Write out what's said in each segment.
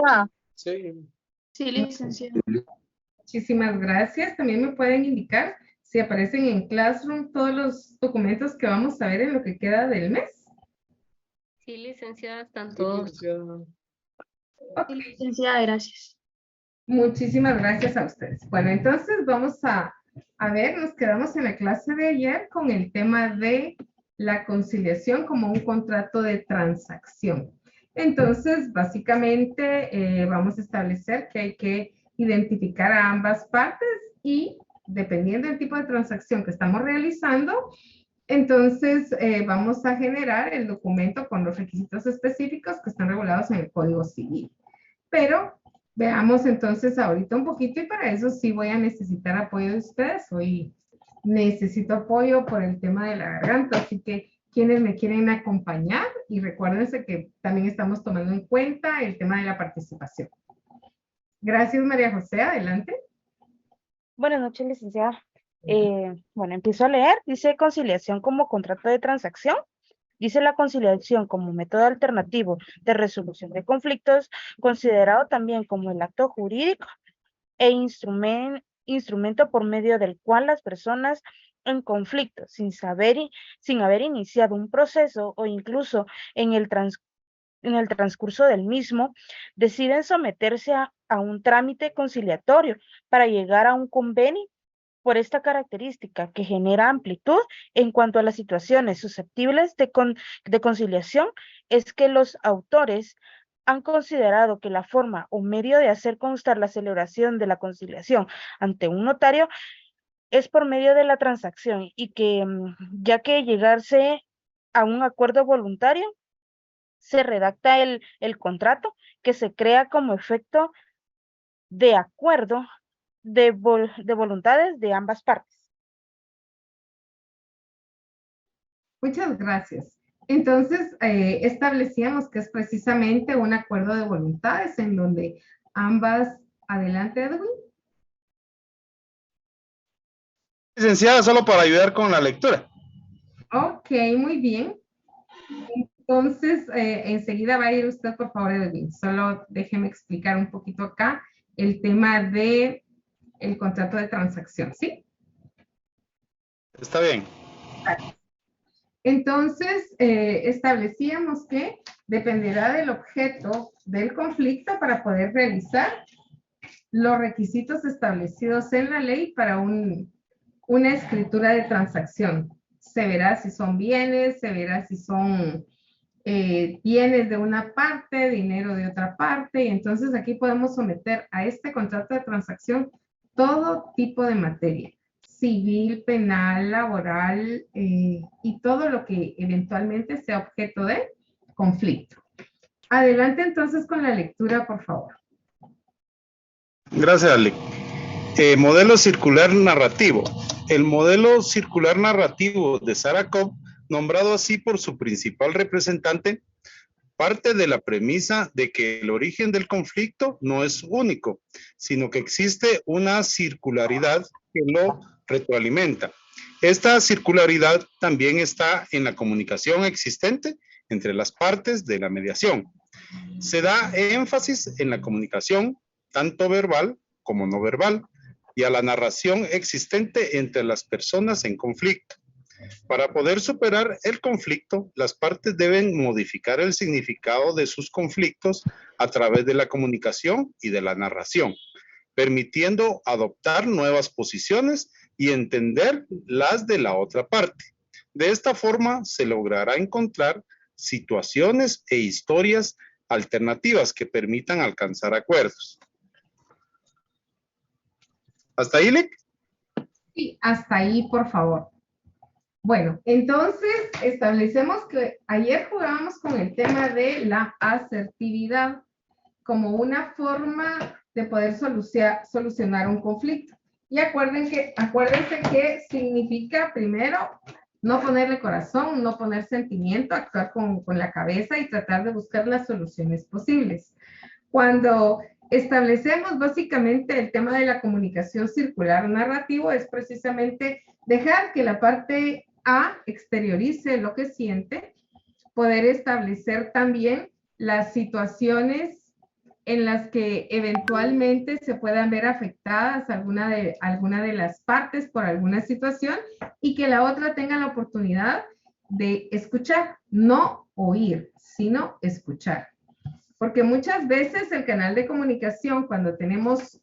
Ah, Sí. sí, licenciada. Muchísimas gracias. También me pueden indicar si aparecen en Classroom todos los documentos que vamos a ver en lo que queda del mes. Sí, licenciada, están Sí, todos. licenciada. Ok, Sí, licenciada, gracias. muchísimas gracias a ustedes. Bueno, entonces vamos a ver, nos quedamos en la clase de ayer con el tema de la conciliación como un contrato de transacción. Entonces, básicamente vamos a establecer que hay que identificar a ambas partes y dependiendo del tipo de transacción que estamos realizando, entonces vamos a generar el documento con los requisitos específicos que están regulados en el Código Civil. Pero veamos entonces ahorita un poquito y para eso sí voy a necesitar apoyo de ustedes. Hoy necesito apoyo por el tema de la garganta, así que quienes me quieren acompañar y recuérdense que también estamos tomando en cuenta el tema de la participación. Gracias, María José. Adelante. Buenas noches, licenciada. Bueno, empiezo a leer. Dice conciliación como contrato de transacción. Dice la conciliación como método alternativo de resolución de conflictos, considerado también como el acto jurídico e instrumento por medio del cual las personas en conflicto, sin haber iniciado un proceso o incluso en el transcurso del mismo, deciden someterse a un trámite conciliatorio para llegar a un convenio. Por esta característica que genera amplitud en cuanto a las situaciones susceptibles de conciliación, es que los autores han considerado que la forma o medio de hacer constar la celebración de la conciliación ante un notario es por medio de la transacción y que ya que llegarse a un acuerdo voluntario, se redacta el contrato que se crea como efecto de acuerdo de voluntades de ambas partes. Muchas gracias. Entonces, establecíamos que es precisamente un acuerdo de voluntades en donde ambas, adelante Edwin. Licenciada, solo para ayudar con la lectura. Ok, muy bien. Entonces, enseguida va a ir usted, por favor, Edwin. Solo déjeme explicar un poquito acá el tema de el contrato de transacción, ¿sí? Está bien. Entonces, establecíamos que dependerá del objeto del conflicto para poder realizar los requisitos establecidos en la ley para una escritura de transacción. Se verá si son bienes, se verá si son bienes de una parte, dinero de otra parte, y entonces aquí podemos someter a este contrato de transacción todo tipo de materia, civil, penal, laboral, y todo lo que eventualmente sea objeto de conflicto. Adelante entonces con la lectura, por favor. Gracias, Ale. Modelo circular narrativo. El modelo circular narrativo de Sarah-Cobb, nombrado así por su principal representante, parte de la premisa de que el origen del conflicto no es único, sino que existe una circularidad que lo retroalimenta. Esta circularidad también está en la comunicación existente entre las partes de la mediación. Se da énfasis en la comunicación, tanto verbal como no verbal, y a la narración existente entre las personas en conflicto. Para poder superar el conflicto, las partes deben modificar el significado de sus conflictos a través de la comunicación y de la narración, permitiendo adoptar nuevas posiciones y entender las de la otra parte. De esta forma se logrará encontrar situaciones e historias alternativas que permitan alcanzar acuerdos. ¿Hasta ahí, Lick? Sí, hasta ahí, por favor. Bueno, entonces establecemos que ayer jugábamos con el tema de la asertividad como una forma de poder solucionar un conflicto. Y acuérdense que significa primero no ponerle corazón, no poner sentimiento, actuar con la cabeza y tratar de buscar las soluciones posibles. Cuando establecemos básicamente el tema de la comunicación circular narrativo, es precisamente dejar que la parte A exteriorice lo que siente, poder establecer también las situaciones en las que eventualmente se puedan ver afectadas alguna de las partes por alguna situación y que la otra tenga la oportunidad de escuchar, no oír, sino escuchar. Porque muchas veces el canal de comunicación, cuando tenemos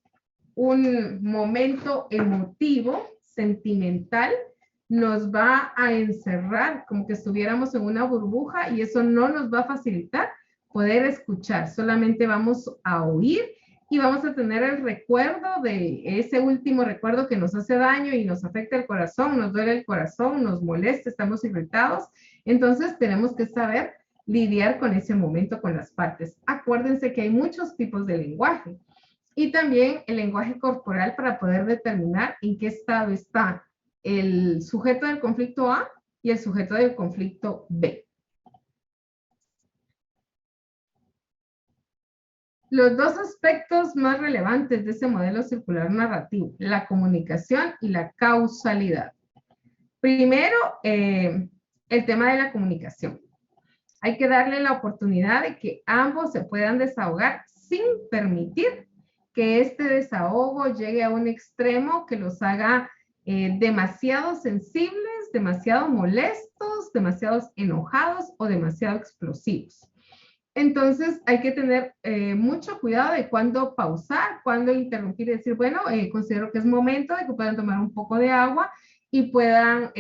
un momento emotivo, sentimental, nos va a encerrar como que estuviéramos en una burbuja y eso no nos va a facilitar poder escuchar. Solamente vamos a oír y vamos a tener el recuerdo de ese último recuerdo que nos hace daño y nos afecta el corazón, nos duele el corazón, nos molesta, estamos irritados. Entonces tenemos que saber lidiar con ese momento con las partes. Acuérdense que hay muchos tipos de lenguaje y también el lenguaje corporal para poder determinar en qué estado está el sujeto del conflicto A y el sujeto del conflicto B. Los dos aspectos más relevantes de ese modelo circular narrativo, la comunicación y la causalidad. Primero, el tema de la comunicación. Hay que darle la oportunidad de que ambos se puedan desahogar sin permitir que este desahogo llegue a un extremo que los haga demasiado sensibles, demasiado molestos, demasiado enojados o demasiado explosivos. Entonces hay que tener mucho cuidado de cuándo pausar, cuándo interrumpir y decir, bueno, considero que es momento de que puedan tomar un poco de agua y puedan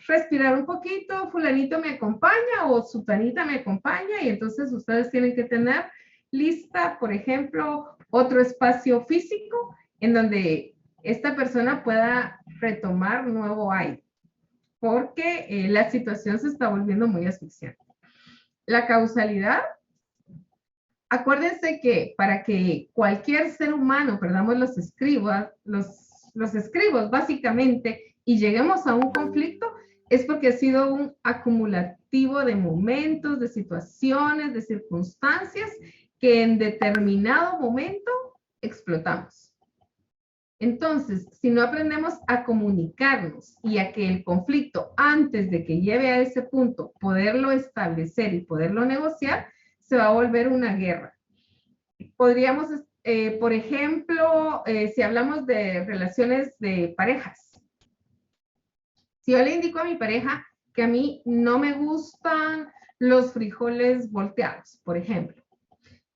respirar un poquito, fulanito me acompaña o sutanita me acompaña y entonces ustedes tienen que tener lista, por ejemplo, otro espacio físico en donde esta persona pueda retomar nuevo aire, porque la situación se está volviendo muy asfixiante. La causalidad, acuérdense que para que cualquier ser humano perdamos los estribos básicamente y lleguemos a un conflicto, es porque ha sido un acumulativo de momentos, de situaciones, de circunstancias que en determinado momento explotamos. Entonces, si no aprendemos a comunicarnos y a que el conflicto, antes de que lleve a ese punto, poderlo establecer y poderlo negociar, se va a volver una guerra. Podríamos, por ejemplo, si hablamos de relaciones de parejas. Si yo le indico a mi pareja que a mí no me gustan los frijoles volteados, por ejemplo,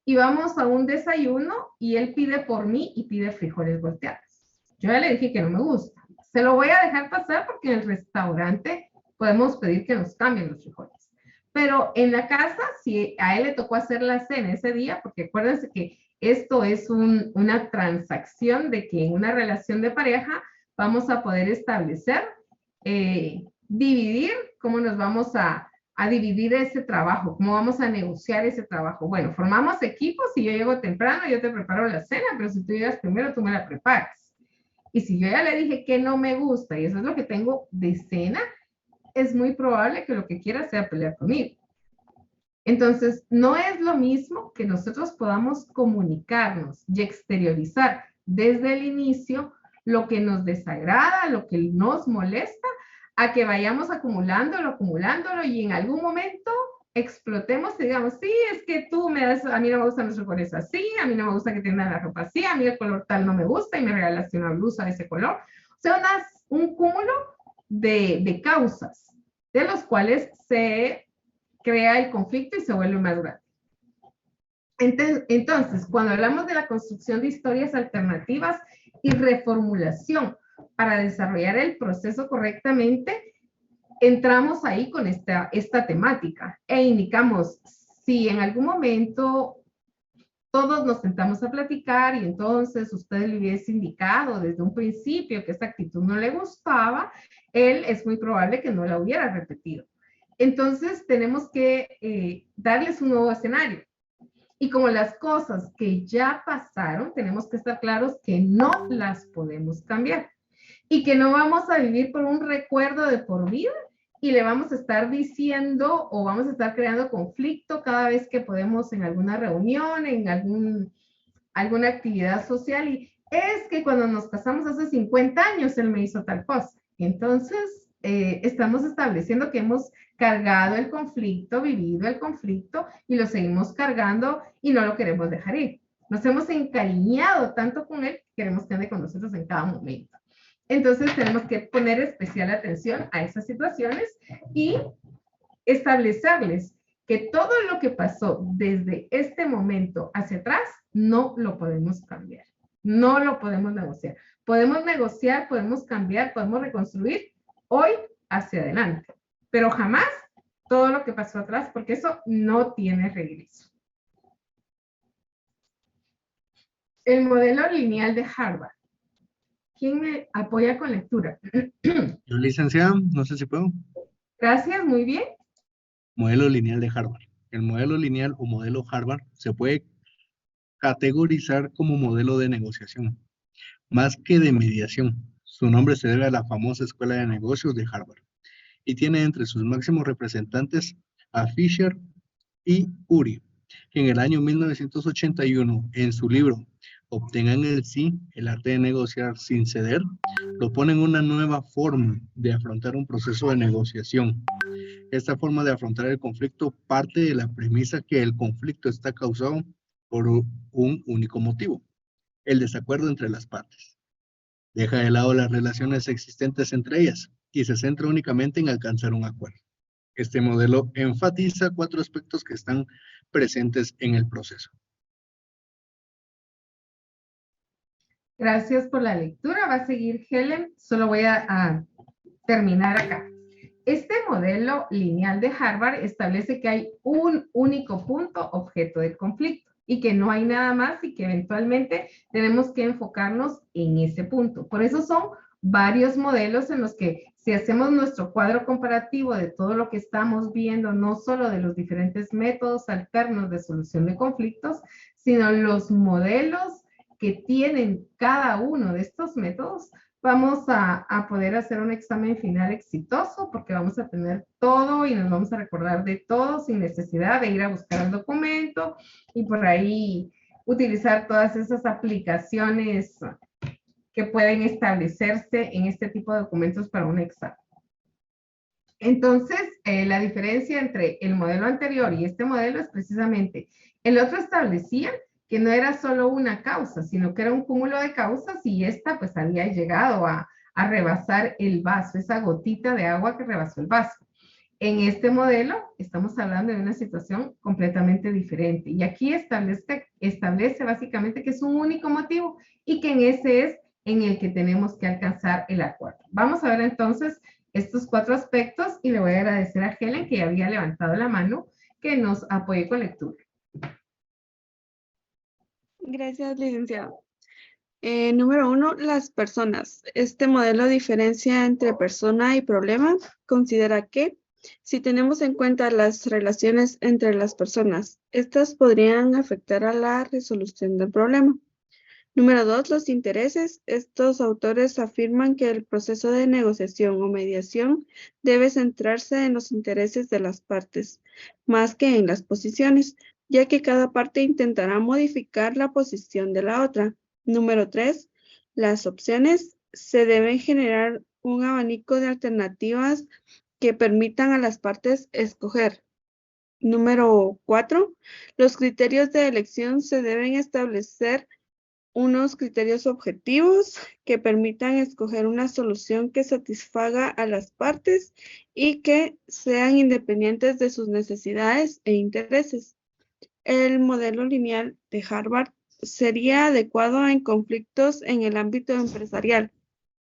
y vamos a un desayuno y él pide por mí y pide frijoles volteados. Yo ya le dije que no me gusta. Se lo voy a dejar pasar porque en el restaurante podemos pedir que nos cambien los frijoles. Pero en la casa, si a él le tocó hacer la cena ese día, porque acuérdense que esto es una transacción de que en una relación de pareja vamos a poder establecer, dividir cómo nos vamos a dividir ese trabajo, cómo vamos a negociar ese trabajo. Bueno, formamos equipos, si yo llego temprano, yo te preparo la cena, pero si tú llegas primero, tú me la preparas. Y si yo ya le dije que no me gusta y eso es lo que tengo de cena, es muy probable que lo que quiera sea pelear conmigo. Entonces, no es lo mismo que nosotros podamos comunicarnos y exteriorizar desde el inicio lo que nos desagrada, lo que nos molesta, a que vayamos acumulándolo y en algún momento explotemos y digamos, sí, es que tú me das, a mí no me gustan los frijoles así, a mí no me gusta que tengan la ropa así, a mí el color tal no me gusta y me regalaste una blusa de ese color. O sea, un cúmulo de causas de los cuales se crea el conflicto y se vuelve más grande. Entonces, cuando hablamos de la construcción de historias alternativas y reformulación para desarrollar el proceso correctamente, entramos ahí con esta temática e indicamos si en algún momento todos nos sentamos a platicar y entonces usted le hubiese indicado desde un principio que esta actitud no le gustaba, él es muy probable que no la hubiera repetido. Entonces tenemos que darles un nuevo escenario. Y como las cosas que ya pasaron, tenemos que estar claros que no las podemos cambiar. Y que no vamos a vivir por un recuerdo de por vida y le vamos a estar diciendo o vamos a estar creando conflicto cada vez que podemos en alguna reunión, en alguna actividad social. Y es que cuando nos casamos hace 50 años, él me hizo tal cosa. Entonces, estamos estableciendo que hemos cargado el conflicto, vivido el conflicto y lo seguimos cargando y no lo queremos dejar ir. Nos hemos encariñado tanto con él, queremos que ande con nosotros en cada momento. Entonces tenemos que poner especial atención a esas situaciones y establecerles que todo lo que pasó desde este momento hacia atrás no lo podemos cambiar, no lo podemos negociar. Podemos negociar, podemos cambiar, podemos reconstruir hoy hacia adelante, pero jamás todo lo que pasó atrás, porque eso no tiene regreso. El modelo lineal de Harvard. ¿Quién me apoya con lectura? Yo, licenciada, no sé si puedo. Gracias, muy bien. Modelo lineal de Harvard. El modelo lineal o modelo Harvard se puede categorizar como modelo de negociación, más que de mediación. Su nombre se debe a la famosa Escuela de Negocios de Harvard y tiene entre sus máximos representantes a Fisher y Uri, que en el año 1981, en su libro Obtengan el sí, el arte de negociar sin ceder, proponen una nueva forma de afrontar un proceso de negociación. Esta forma de afrontar el conflicto parte de la premisa que el conflicto está causado por un único motivo, el desacuerdo entre las partes. Deja de lado las relaciones existentes entre ellas y se centra únicamente en alcanzar un acuerdo. Este modelo enfatiza 4 aspectos que están presentes en el proceso. Gracias por la lectura. Va a seguir Helen. Solo voy a terminar acá. Este modelo lineal de Harvard establece que hay un único punto objeto del conflicto y que no hay nada más y que eventualmente tenemos que enfocarnos en ese punto. Por eso son varios modelos en los que si hacemos nuestro cuadro comparativo de todo lo que estamos viendo, no solo de los diferentes métodos alternos de solución de conflictos, sino los modelos que tienen cada uno de estos métodos, vamos a poder hacer un examen final exitoso porque vamos a tener todo y nos vamos a recordar de todo sin necesidad de ir a buscar el documento y por ahí utilizar todas esas aplicaciones que pueden establecerse en este tipo de documentos para un examen. Entonces, la diferencia entre el modelo anterior y este modelo es precisamente, el otro establecía que no era solo una causa, sino que era un cúmulo de causas y esta pues había llegado a rebasar el vaso, esa gotita de agua que rebasó el vaso. En este modelo estamos hablando de una situación completamente diferente y aquí establece básicamente que es un único motivo y que en ese es en el que tenemos que alcanzar el acuerdo. Vamos a ver entonces estos 4 aspectos y le voy a agradecer a Helen que ya había levantado la mano que nos apoye con lectura. Gracias, licenciado. Número 1, las personas. Este modelo diferencia entre persona y problema. Considera que, si tenemos en cuenta las relaciones entre las personas, estas podrían afectar a la resolución del problema. Número 2, los intereses. Estos autores afirman que el proceso de negociación o mediación debe centrarse en los intereses de las partes, más que en las posiciones, ya que cada parte intentará modificar la posición de la otra. Número 3, las opciones. Se deben generar un abanico de alternativas que permitan a las partes escoger. Número 4, los criterios de elección. Se deben establecer unos criterios objetivos que permitan escoger una solución que satisfaga a las partes y que sean independientes de sus necesidades e intereses. El modelo lineal de Harvard sería adecuado en conflictos en el ámbito empresarial,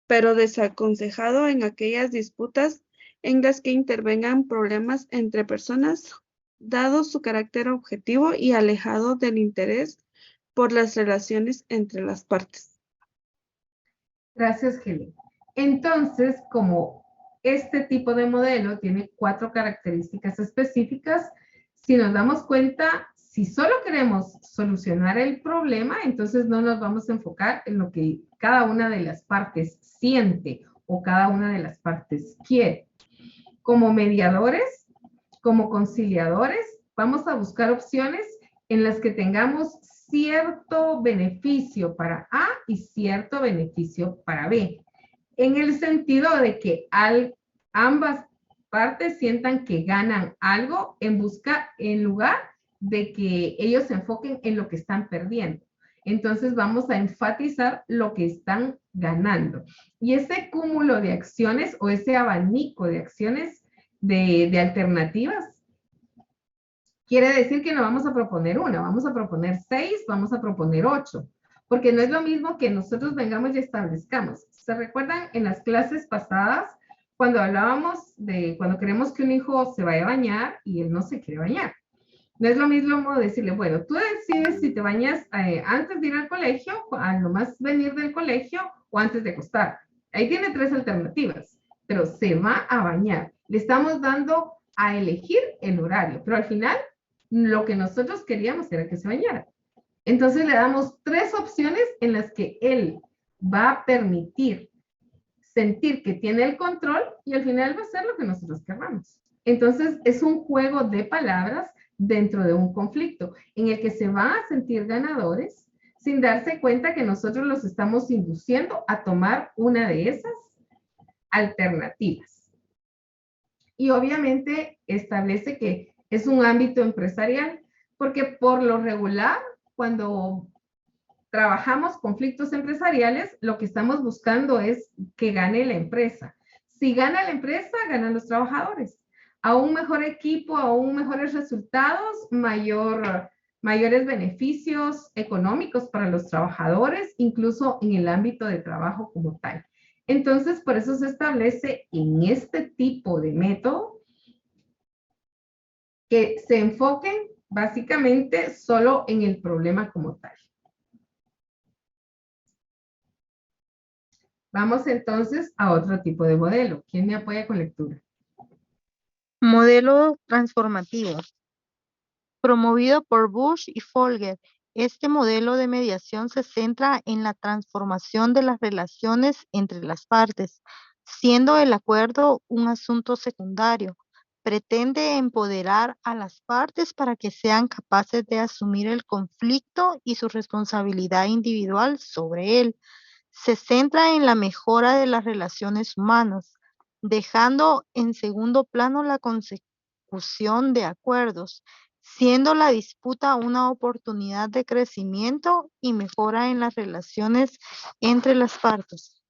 pero desaconsejado en aquellas disputas en las que intervengan problemas entre personas, dado su carácter objetivo y alejado del interés por las relaciones entre las partes. Gracias, Helen. Entonces, como este tipo de modelo tiene 4 características específicas, si nos damos cuenta, si solo queremos solucionar el problema, entonces no nos vamos a enfocar en lo que cada una de las partes siente o cada una de las partes quiere. Como mediadores, como conciliadores, vamos a buscar opciones en las que tengamos cierto beneficio para A y cierto beneficio para B, en el sentido de que ambas partes sientan que ganan algo en lugar de que ellos se enfoquen en lo que están perdiendo. Entonces vamos a enfatizar lo que están ganando. Y ese cúmulo de acciones o ese abanico de acciones de alternativas quiere decir que no vamos a proponer una, vamos a proponer 6, vamos a proponer 8, porque no es lo mismo que nosotros vengamos y establezcamos. ¿Se recuerdan en las clases pasadas cuando hablábamos de cuando queremos que un hijo se vaya a bañar y él no se quiere bañar? No es lo mismo decirle, bueno, tú decides si te bañas antes de ir al colegio, al nomás venir del colegio o antes de acostar. Ahí tiene 3 alternativas, pero se va a bañar. Le estamos dando a elegir el horario, pero al final lo que nosotros queríamos era que se bañara. Entonces le damos 3 opciones en las que él va a permitir sentir que tiene el control y al final va a hacer lo que nosotros queramos. Entonces es un juego de palabras dentro de un conflicto en el que se van a sentir ganadores sin darse cuenta que nosotros los estamos induciendo a tomar una de esas alternativas. Y obviamente establece que es un ámbito empresarial, porque por lo regular, cuando trabajamos conflictos empresariales, lo que estamos buscando es que gane la empresa. Si gana la empresa, ganan los trabajadores. A un mejor equipo, a un mejores resultados, mayores beneficios económicos para los trabajadores, incluso en el ámbito de trabajo como tal. Entonces, por eso se establece en este tipo de método que se enfoquen básicamente solo en el problema como tal. Vamos entonces a otro tipo de modelo. ¿Quién me apoya con lectura? Modelo transformativo. Promovido por Bush y Folger, este modelo de mediación se centra en la transformación de las relaciones entre las partes, siendo el acuerdo un asunto secundario. Pretende empoderar a las partes para que sean capaces de asumir el conflicto y su responsabilidad individual sobre él. Se centra en la mejora de las relaciones humanas, dejando en segundo plano la consecución de acuerdos, siendo la disputa una oportunidad de crecimiento y mejora en las relaciones entre las partes.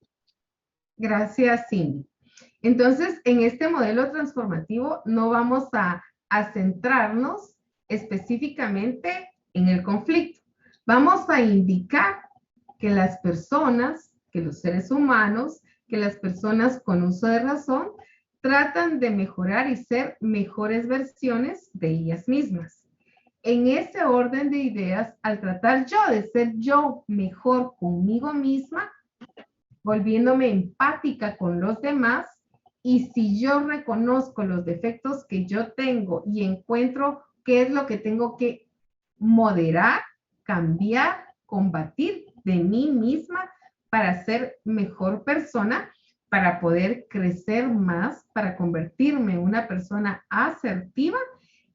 Gracias, Cindy. Entonces, en este modelo transformativo no vamos a centrarnos específicamente en el conflicto. Vamos a indicar que las personas, que los seres humanos, que las personas con uso de razón, tratan de mejorar y ser mejores versiones de ellas mismas. En ese orden de ideas, al tratar yo de ser yo mejor conmigo misma, volviéndome empática con los demás, y si yo reconozco los defectos que yo tengo y encuentro qué es lo que tengo que moderar, cambiar, combatir de mí misma para ser mejor persona, para poder crecer más, para convertirme en una persona asertiva,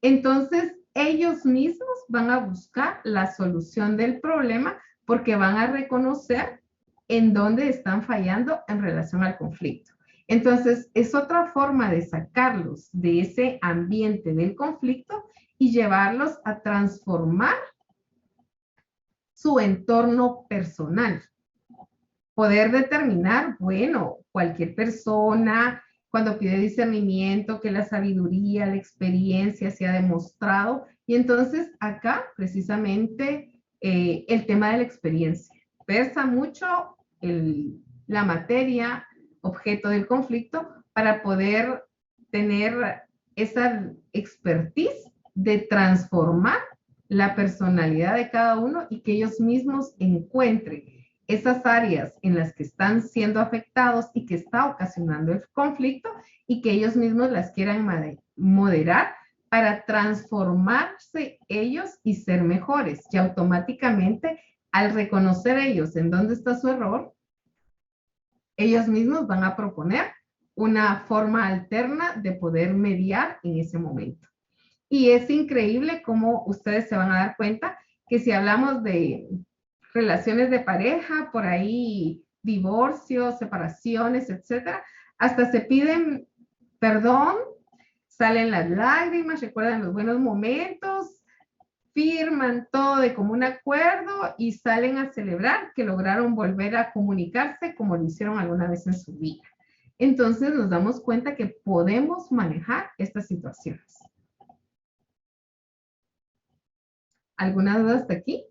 entonces ellos mismos van a buscar la solución del problema porque van a reconocer en dónde están fallando en relación al conflicto. Entonces, es otra forma de sacarlos de ese ambiente del conflicto y llevarlos a transformar su entorno personal. Poder determinar, bueno, cualquier persona, cuando pide discernimiento, que la sabiduría, la experiencia se ha demostrado. Y entonces acá, precisamente, el tema de la experiencia. Pesa mucho la materia, objeto del conflicto, para poder tener esa expertise de transformar la personalidad de cada uno y que ellos mismos encuentren esas áreas en las que están siendo afectados y que está ocasionando el conflicto y que ellos mismos las quieran moderar para transformarse ellos y ser mejores. Y automáticamente, al reconocer ellos en dónde está su error, ellos mismos van a proponer una forma alterna de poder mediar en ese momento. Y es increíble cómo ustedes se van a dar cuenta que si hablamos de relaciones de pareja, por ahí divorcios, separaciones, etcétera, hasta se piden perdón, salen las lágrimas, recuerdan los buenos momentos, firman todo de común acuerdo y salen a celebrar que lograron volver a comunicarse como lo hicieron alguna vez en su vida. Entonces nos damos cuenta que podemos manejar estas situaciones. ¿Alguna duda hasta aquí?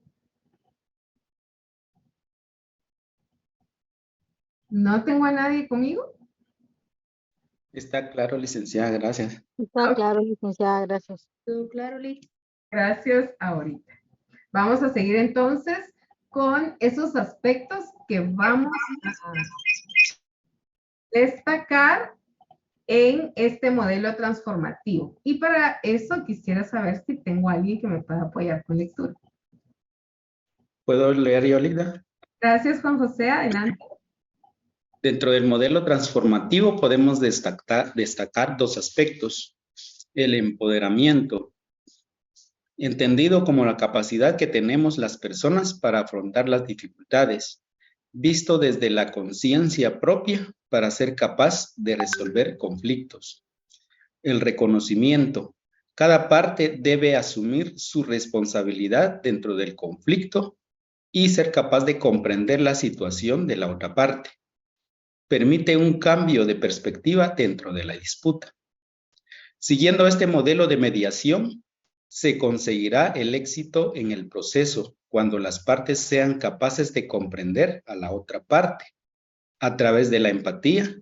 ¿No tengo a nadie conmigo? Está claro, licenciada, gracias. Está claro, licenciada, gracias. Todo claro, Liz. Gracias ahorita. Vamos a seguir entonces con esos aspectos que vamos a destacar en este modelo transformativo. Y para eso quisiera saber si tengo a alguien que me pueda apoyar con lectura. ¿Puedo leer, Yolanda? Gracias, Juan José. Adelante. Dentro del modelo transformativo podemos destacar dos aspectos. El empoderamiento, entendido como la capacidad que tenemos las personas para afrontar las dificultades, visto desde la conciencia propia para ser capaz de resolver conflictos. El reconocimiento, cada parte debe asumir su responsabilidad dentro del conflicto y ser capaz de comprender la situación de la otra parte. Permite un cambio de perspectiva dentro de la disputa. Siguiendo este modelo de mediación, se conseguirá el éxito en el proceso cuando las partes sean capaces de comprender a la otra parte a través de la empatía,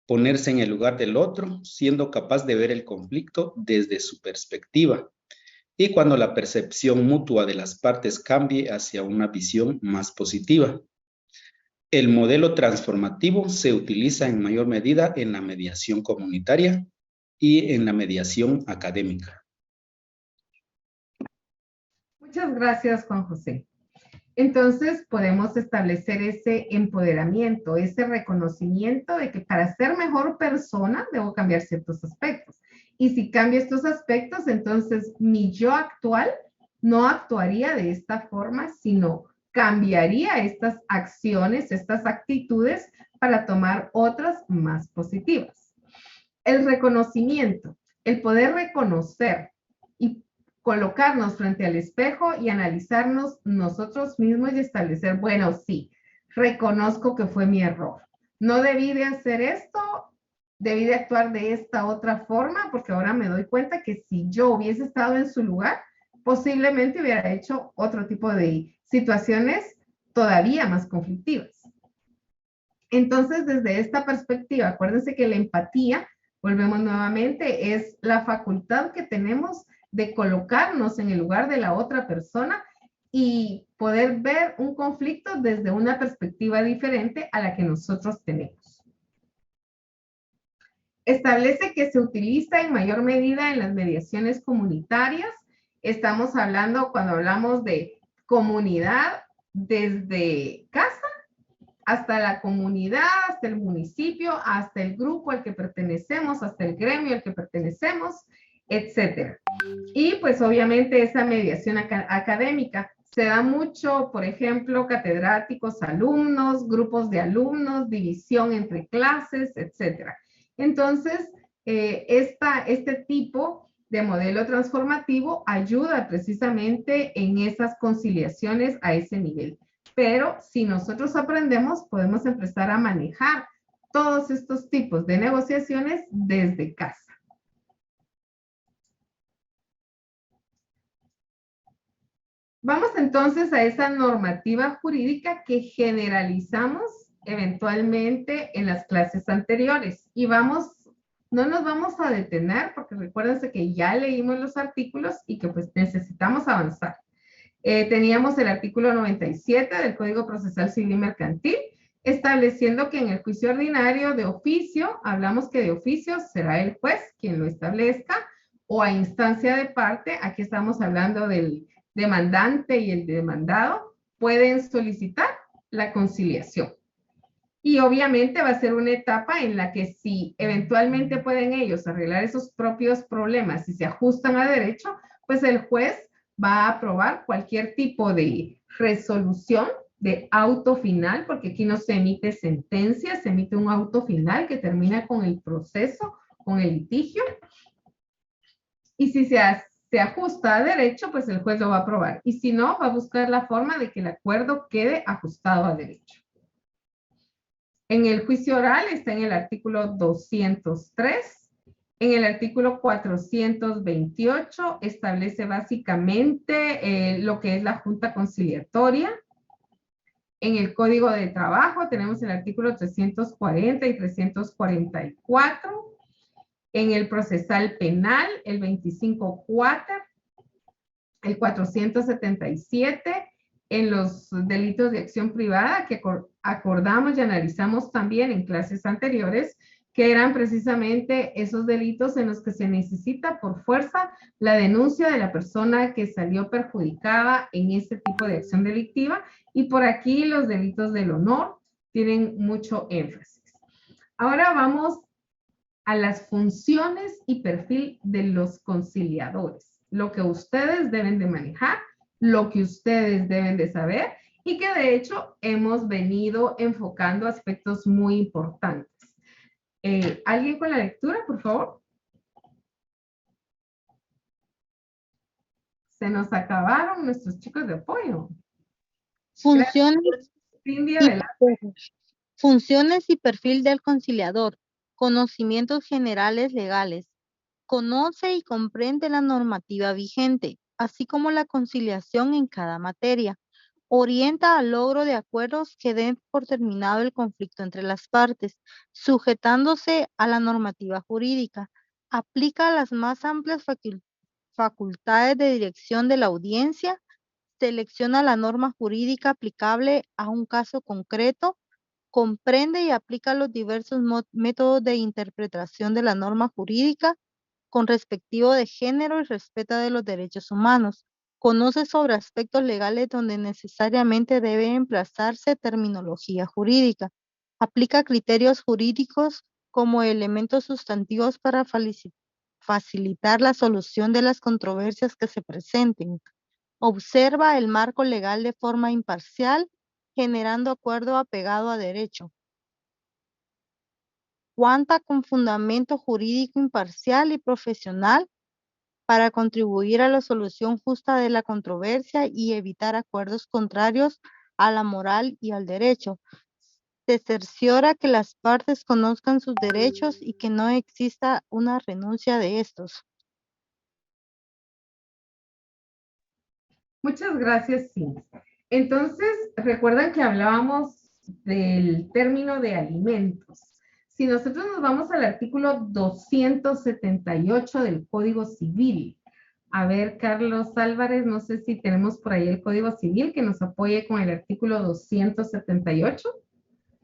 ponerse en el lugar del otro, siendo capaz de ver el conflicto desde su perspectiva, y cuando la percepción mutua de las partes cambie hacia una visión más positiva. El modelo transformativo se utiliza en mayor medida en la mediación comunitaria y en la mediación académica. Muchas gracias, Juan José. Entonces podemos establecer ese empoderamiento, ese reconocimiento de que para ser mejor persona debo cambiar ciertos aspectos. Y si cambio estos aspectos, entonces mi yo actual no actuaría de esta forma, sino cambiaría estas acciones, estas actitudes para tomar otras más positivas. El reconocimiento, el poder reconocer y colocarnos frente al espejo y analizarnos nosotros mismos y establecer, bueno, sí, reconozco que fue mi error. No debí de hacer esto, debí de actuar de esta otra forma, porque ahora me doy cuenta que si yo hubiese estado en su lugar, posiblemente hubiera hecho otro tipo de situaciones todavía más conflictivas. Entonces, desde esta perspectiva, acuérdense que la empatía, volvemos nuevamente, es la facultad que tenemos de colocarnos en el lugar de la otra persona y poder ver un conflicto desde una perspectiva diferente a la que nosotros tenemos. Establece que se utiliza en mayor medida en las mediaciones comunitarias. Estamos hablando, cuando hablamos de comunidad, desde casa hasta la comunidad, hasta el municipio, hasta el grupo al que pertenecemos, hasta el gremio al que pertenecemos, etcétera. Y pues obviamente esa mediación académica se da mucho, por ejemplo, catedráticos, alumnos, grupos de alumnos, división entre clases, etcétera. Entonces, este tipo de modelo transformativo ayuda precisamente en esas conciliaciones a ese nivel. Pero si nosotros aprendemos, podemos empezar a manejar todos estos tipos de negociaciones desde casa. Vamos entonces a esa normativa jurídica que generalizamos eventualmente en las clases anteriores. Y no nos vamos a detener porque recuérdense que ya leímos los artículos y que pues necesitamos avanzar. Teníamos el artículo 97 del Código Procesal Civil y Mercantil, estableciendo que en el juicio ordinario de oficio, hablamos que de oficio será el juez quien lo establezca, o a instancia de parte, aquí estamos hablando del demandante y el demandado, pueden solicitar la conciliación. Y obviamente va a ser una etapa en la que si eventualmente pueden ellos arreglar esos propios problemas y se ajustan a derecho, pues el juez va a aprobar cualquier tipo de resolución de auto final, porque aquí no se emite sentencia, se emite un auto final que termina con el proceso, con el litigio. Y si se se ajusta a derecho, pues el juez lo va a aprobar. Y si no, va a buscar la forma de que el acuerdo quede ajustado a derecho. En el juicio oral está en el artículo 203. En el artículo 428 establece básicamente lo que es la junta conciliatoria. En el Código de Trabajo tenemos el artículo 340 y 344. En el procesal penal, el 25 quater, el 477, en los delitos de acción privada que acordamos y analizamos también en clases anteriores, que eran precisamente esos delitos en los que se necesita por fuerza la denuncia de la persona que salió perjudicada en este tipo de acción delictiva, y por aquí los delitos del honor tienen mucho énfasis. Ahora vamos a las funciones y perfil de los conciliadores, lo que ustedes deben de manejar, lo que ustedes deben de saber, y que de hecho hemos venido enfocando aspectos muy importantes. ¿Alguien con la lectura, por favor? Se nos acabaron nuestros chicos de apoyo. Funciones Cindy, y, adelante. funciones y perfil del conciliador. Conocimientos generales legales. Conoce y comprende la normativa vigente, así como la conciliación en cada materia. Orienta al logro de acuerdos que den por terminado el conflicto entre las partes, sujetándose a la normativa jurídica. Aplica las más amplias facultades de dirección de la audiencia. Selecciona la norma jurídica aplicable a un caso concreto. Comprende y aplica los diversos métodos de interpretación de la norma jurídica con respectivo de género y respeta de los derechos humanos. Conoce sobre aspectos legales donde necesariamente debe emplazarse terminología jurídica. Aplica criterios jurídicos como elementos sustantivos para facilitar la solución de las controversias que se presenten. Observa el marco legal de forma imparcial, generando acuerdo apegado a derecho. Cuenta con fundamento jurídico imparcial y profesional para contribuir a la solución justa de la controversia y evitar acuerdos contrarios a la moral y al derecho. Se cerciora que las partes conozcan sus derechos y que no exista una renuncia de estos. Muchas gracias, Cindy. Entonces, recuerdan que hablábamos del término de alimentos. Si nosotros nos vamos al artículo 278 del Código Civil, a ver, Carlos Álvarez, no sé si tenemos por ahí el Código Civil que nos apoye con el artículo 278.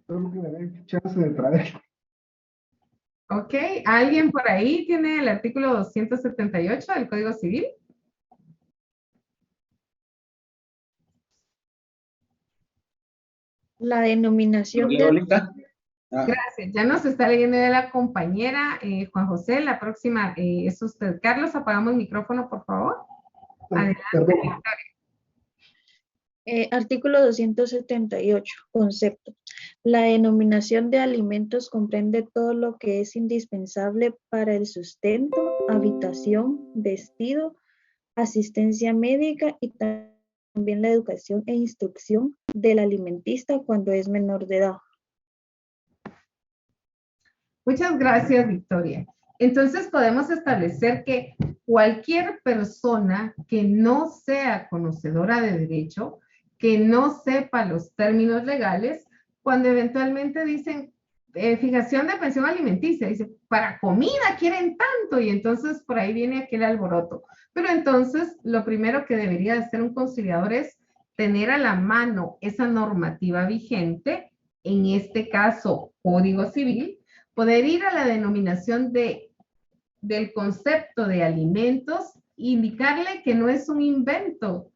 Solo que me den chance de traer. Ok, ¿alguien por ahí tiene el artículo 278 del Código Civil? La denominación ¿Lo de... leo ahorita? Gracias. Ya nos está leyendo de la compañera Juan José. La próxima es usted. Carlos, apagamos el micrófono, por favor. Adelante. Perdón. Artículo 278, concepto. La denominación de alimentos comprende todo lo que es indispensable para el sustento, habitación, vestido, asistencia médica y también la educación e instrucción del alimentista cuando es menor de edad. Muchas gracias, Victoria. Entonces podemos establecer que cualquier persona que no sea conocedora de derecho, que no sepa los términos legales, cuando eventualmente dicen fijación de pensión alimenticia, dice, para comida quieren tanto, y entonces por ahí viene aquel alboroto. Pero entonces lo primero que debería de hacer un conciliador es tener a la mano esa normativa vigente, en este caso Código Civil, poder ir a la denominación del concepto de alimentos, indicarle que no es un invento,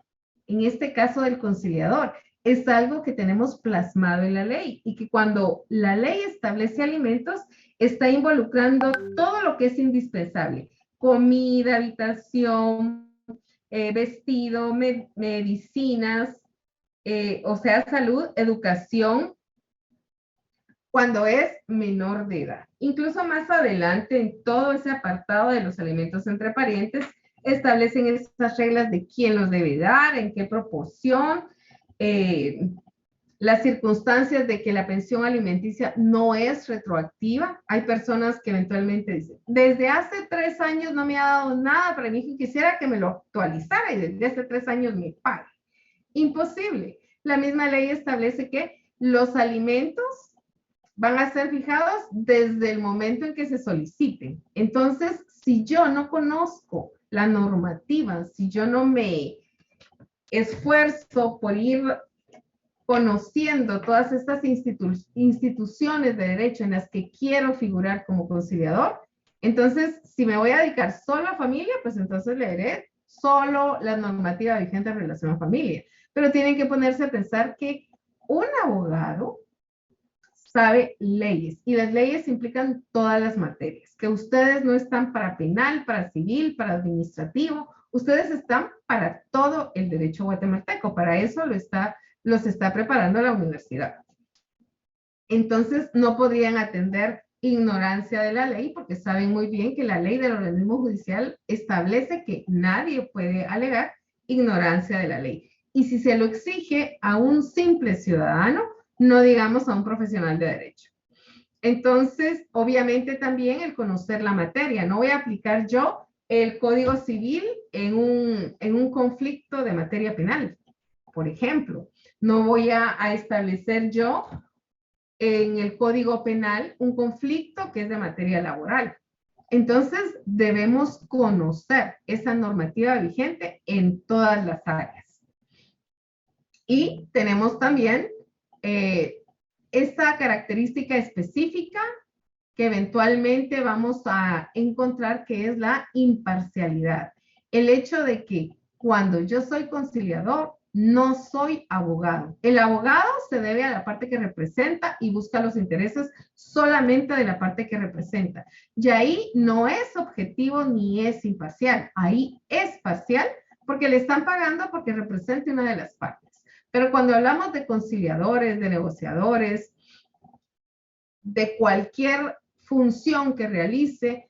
en este caso del conciliador, es algo que tenemos plasmado en la ley, y que cuando la ley establece alimentos, está involucrando todo lo que es indispensable: comida, habitación, vestido, medicinas, o sea, salud, educación, cuando es menor de edad. Incluso más adelante, en todo ese apartado de los alimentos entre parientes, establecen estas reglas de quién los debe dar, en qué proporción, las circunstancias de que la pensión alimenticia no es retroactiva. Hay personas que eventualmente dicen, desde hace 3 años no me ha dado nada, pero mi hijo quisiera que me lo actualizara y desde hace 3 años me pague. Imposible. La misma ley establece que los alimentos van a ser fijados desde el momento en que se soliciten. Entonces, si yo no conozco la normativa, si yo no me esfuerzo por ir conociendo todas estas instituciones de derecho en las que quiero figurar como conciliador, entonces, si me voy a dedicar solo a familia, pues entonces leeré solo la normativa vigente en relación a familia. Pero tienen que ponerse a pensar que un abogado sabe leyes, y las leyes implican todas las materias, que ustedes no están para penal, para civil, para administrativo, ustedes están para todo el derecho guatemalteco, para eso los está preparando la universidad. Entonces, no podrían atender ignorancia de la ley, porque saben muy bien que la ley del organismo judicial establece que nadie puede alegar ignorancia de la ley. Y si se lo exige a un simple ciudadano, no digamos a un profesional de derecho. Entonces, obviamente también el conocer la materia. No voy a aplicar yo el Código Civil en un conflicto de materia penal, por ejemplo. No voy a establecer yo en el Código Penal un conflicto que es de materia laboral. Entonces, debemos conocer esa normativa vigente en todas las áreas. Y tenemos también esta característica específica que eventualmente vamos a encontrar, que es la imparcialidad. El hecho de que cuando yo soy conciliador, no soy abogado. El abogado se debe a la parte que representa y busca los intereses solamente de la parte que representa. Y ahí no es objetivo ni es imparcial. Ahí es parcial porque le están pagando porque represente una de las partes. Pero cuando hablamos de conciliadores, de negociadores, de cualquier función que realice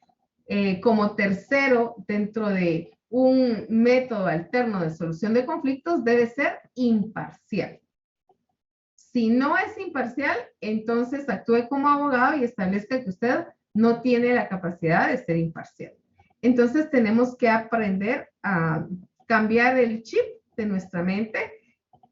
como tercero dentro de un método alterno de solución de conflictos, debe ser imparcial. Si no es imparcial, entonces actúe como abogado y establezca que usted no tiene la capacidad de ser imparcial. Entonces tenemos que aprender a cambiar el chip de nuestra mente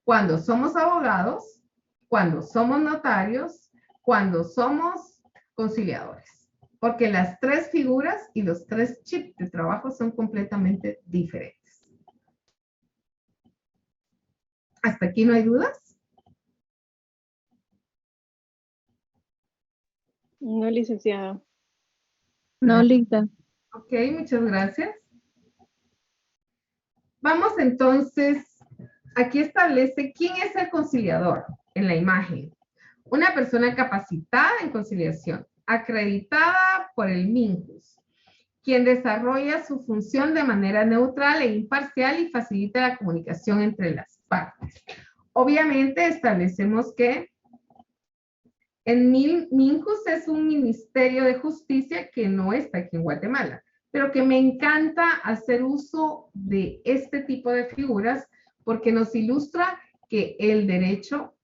cuando somos abogados, cuando somos notarios, cuando somos conciliadores. Porque las 3 figuras y los 3 chips de trabajo son completamente diferentes. ¿Hasta aquí no hay dudas? No, licenciada. No, Linda. Ok, muchas gracias. Vamos entonces, aquí establece quién es el conciliador en la imagen. Una persona capacitada en conciliación, acreditada por el MINJUS, quien desarrolla su función de manera neutral e imparcial y facilita la comunicación entre las partes. Obviamente establecemos que en MINJUS es un ministerio de justicia que no está aquí en Guatemala, pero que me encanta hacer uso de este tipo de figuras porque nos ilustra que el derecho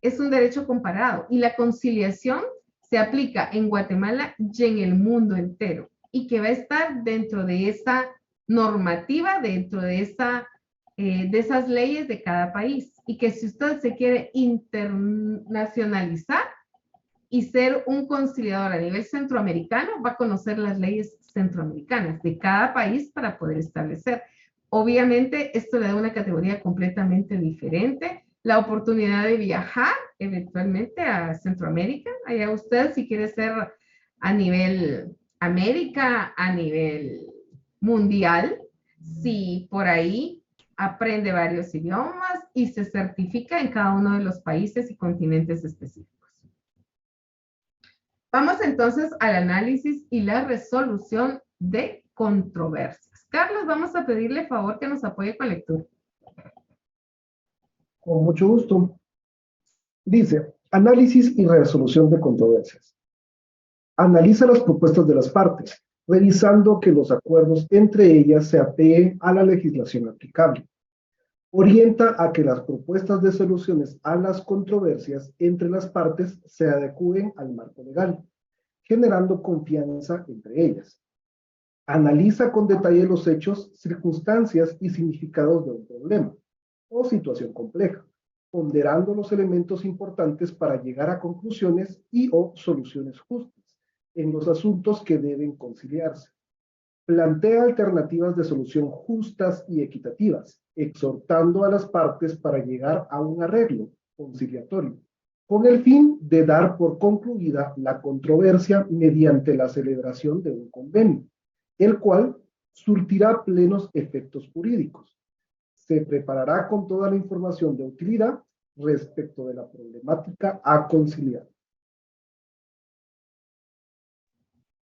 es un derecho comparado y la conciliación se aplica en Guatemala y en el mundo entero y que va a estar dentro de esa normativa, dentro de esas leyes de cada país y que si usted se quiere internacionalizar y ser un conciliador a nivel centroamericano, va a conocer las leyes centroamericanas de cada país para poder establecer. Obviamente, esto le da una categoría completamente diferente. La oportunidad de viajar eventualmente a Centroamérica. Allá usted, si quiere ser a nivel América, a nivel mundial, si por ahí aprende varios idiomas y se certifica en cada uno de los países y continentes específicos. Vamos entonces al análisis y la resolución de controversias. Carlos, vamos a pedirle favor que nos apoye con lectura. Con mucho gusto. Dice, análisis y resolución de controversias. Analiza las propuestas de las partes. revisando que los acuerdos entre ellas se apeguen a la legislación aplicable. Orienta a que las propuestas de soluciones a las controversias entre las partes se adecúen al marco legal, generando confianza entre ellas. Analiza con detalle los hechos, circunstancias y significados de un problema o situación compleja, ponderando los elementos importantes para llegar a conclusiones y o soluciones justas en los asuntos que deben conciliarse. Plantea alternativas de solución justas y equitativas, exhortando a las partes para llegar a un arreglo conciliatorio, con el fin de dar por concluida la controversia mediante la celebración de un convenio, el cual surtirá plenos efectos jurídicos. Se preparará con toda la información de utilidad respecto de la problemática a conciliar.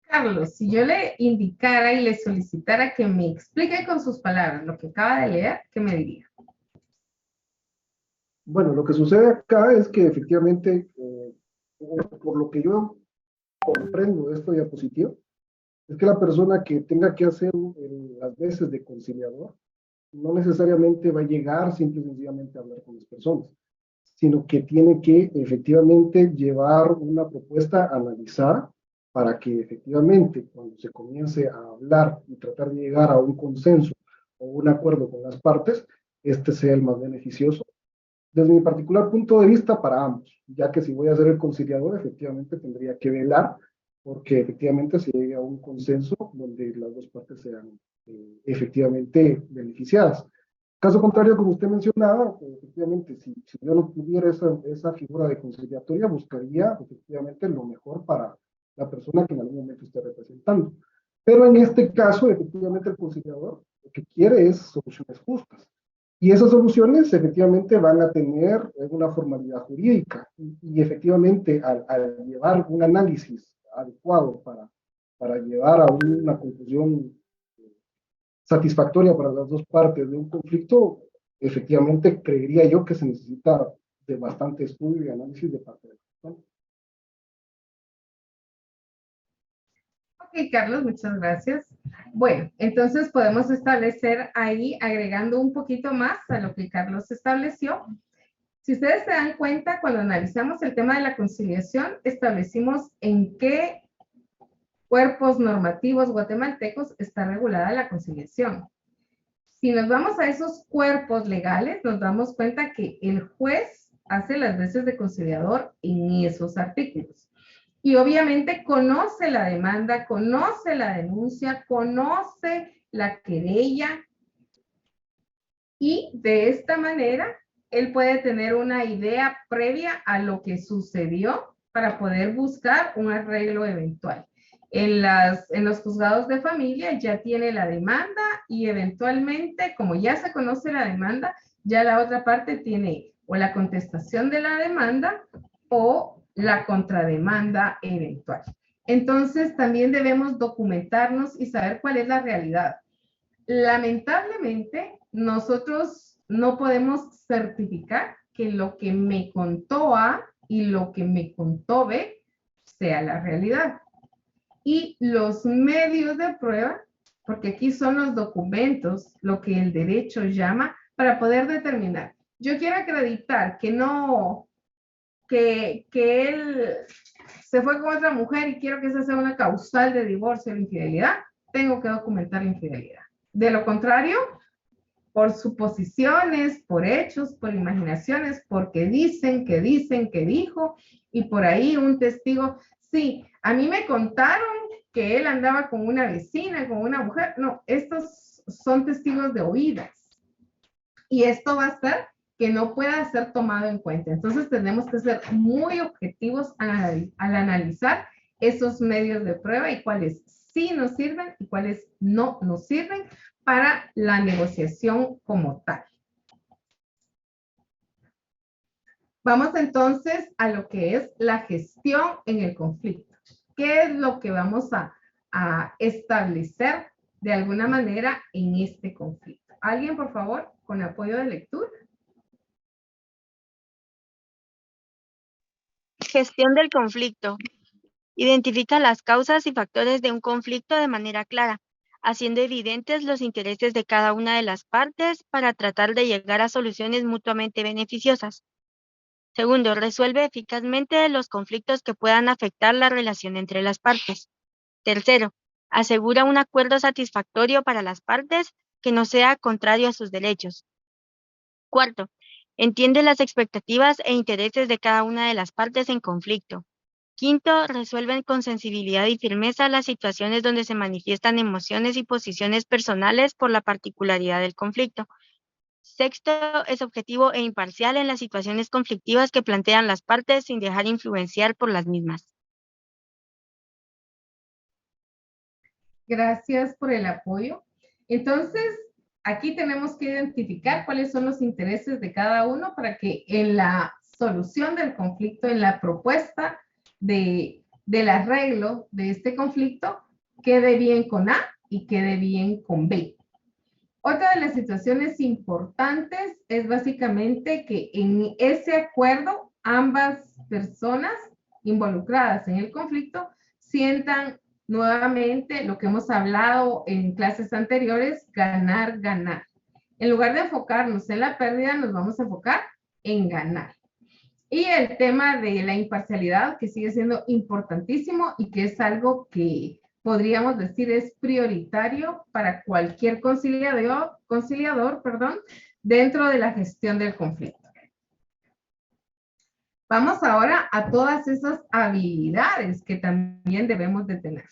Carlos, si yo le indicara y le solicitara que me explique con sus palabras lo que acaba de leer, ¿qué me diría? Bueno, lo que sucede acá es que efectivamente, por lo que yo comprendo de esta diapositiva, es que la persona que tenga que hacer las veces de conciliador no necesariamente va a llegar simple y sencillamente a hablar con las personas, sino que tiene que efectivamente llevar una propuesta analizada para que efectivamente cuando se comience a hablar y tratar de llegar a un consenso o un acuerdo con las partes, este sea el más beneficioso desde mi particular punto de vista para ambos, ya que si voy a ser el conciliador, efectivamente tendría que velar porque efectivamente se llegue a un consenso donde las dos partes sean efectivamente beneficiadas. Caso contrario, como usted mencionaba, efectivamente, si yo no tuviera esa figura de conciliatoria, buscaría efectivamente lo mejor para la persona que en algún momento esté representando. Pero en este caso, efectivamente, el conciliador lo que quiere es soluciones justas. Y esas soluciones efectivamente van a tener una formalidad jurídica y efectivamente al llevar un análisis adecuado para llevar a una conclusión satisfactoria para las dos partes de un conflicto, efectivamente creería yo que se necesita de bastante estudio y análisis de parte de la persona. Ok, Carlos, muchas gracias. Bueno, entonces podemos establecer ahí, agregando un poquito más a lo que Carlos estableció. Si ustedes se dan cuenta, cuando analizamos el tema de la conciliación, establecimos en qué cuerpos normativos guatemaltecos está regulada la conciliación. Si nos vamos a esos cuerpos legales, nos damos cuenta que el juez hace las veces de conciliador en esos artículos. Y obviamente conoce la demanda, conoce la denuncia, conoce la querella. Y de esta manera, él puede tener una idea previa a lo que sucedió para poder buscar un arreglo eventual. En los juzgados de familia ya tiene la demanda y eventualmente, como ya se conoce la demanda, ya la otra parte tiene o la contestación de la demanda o la contrademanda eventual. Entonces, también debemos documentarnos y saber cuál es la realidad. Lamentablemente, nosotros no podemos certificar que lo que me contó A y lo que me contó B sea la realidad. Y los medios de prueba, porque aquí son los documentos, lo que el derecho llama, para poder determinar. Yo quiero acreditar que no, que él se fue con otra mujer y quiero que esa sea una causal de divorcio o de infidelidad, tengo que documentar la infidelidad. De lo contrario, por suposiciones, por hechos, por imaginaciones, porque dicen, que dijo, y por ahí un testigo, sí, a mí me contaron que él andaba con una vecina, con una mujer. No, estos son testigos de oídas. Y esto va a hacer que no pueda ser tomado en cuenta. Entonces tenemos que ser muy objetivos al analizar esos medios de prueba y cuáles sí nos sirven y cuáles no nos sirven para la negociación como tal. Vamos entonces a lo que es la gestión en el conflicto. ¿Qué es lo que vamos a establecer de alguna manera en este conflicto? ¿Alguien, por favor, con apoyo de lectura? Gestión del conflicto. Identifica las causas y factores de un conflicto de manera clara, haciendo evidentes los intereses de cada una de las partes para tratar de llegar a soluciones mutuamente beneficiosas. Segundo, resuelve eficazmente los conflictos que puedan afectar la relación entre las partes. Tercero, asegura un acuerdo satisfactorio para las partes que no sea contrario a sus derechos. Cuarto, entiende las expectativas e intereses de cada una de las partes en conflicto. Quinto, resuelven con sensibilidad y firmeza las situaciones donde se manifiestan emociones y posiciones personales por la particularidad del conflicto. Sexto, es objetivo e imparcial en las situaciones conflictivas que plantean las partes sin dejar influenciar por las mismas. Gracias por el apoyo. Entonces, aquí tenemos que identificar cuáles son los intereses de cada uno para que en la solución del conflicto, en la propuesta del arreglo de este conflicto, quede bien con A y quede bien con B. Otra de las situaciones importantes es básicamente que en ese acuerdo ambas personas involucradas en el conflicto sientan nuevamente lo que hemos hablado en clases anteriores, ganar, ganar. En lugar de enfocarnos en la pérdida, nos vamos a enfocar en ganar. Y el tema de la imparcialidad, que sigue siendo importantísimo y que es algo que podríamos decir es prioritario para cualquier conciliador, dentro de la gestión del conflicto. Vamos ahora a todas esas habilidades que también debemos de tener.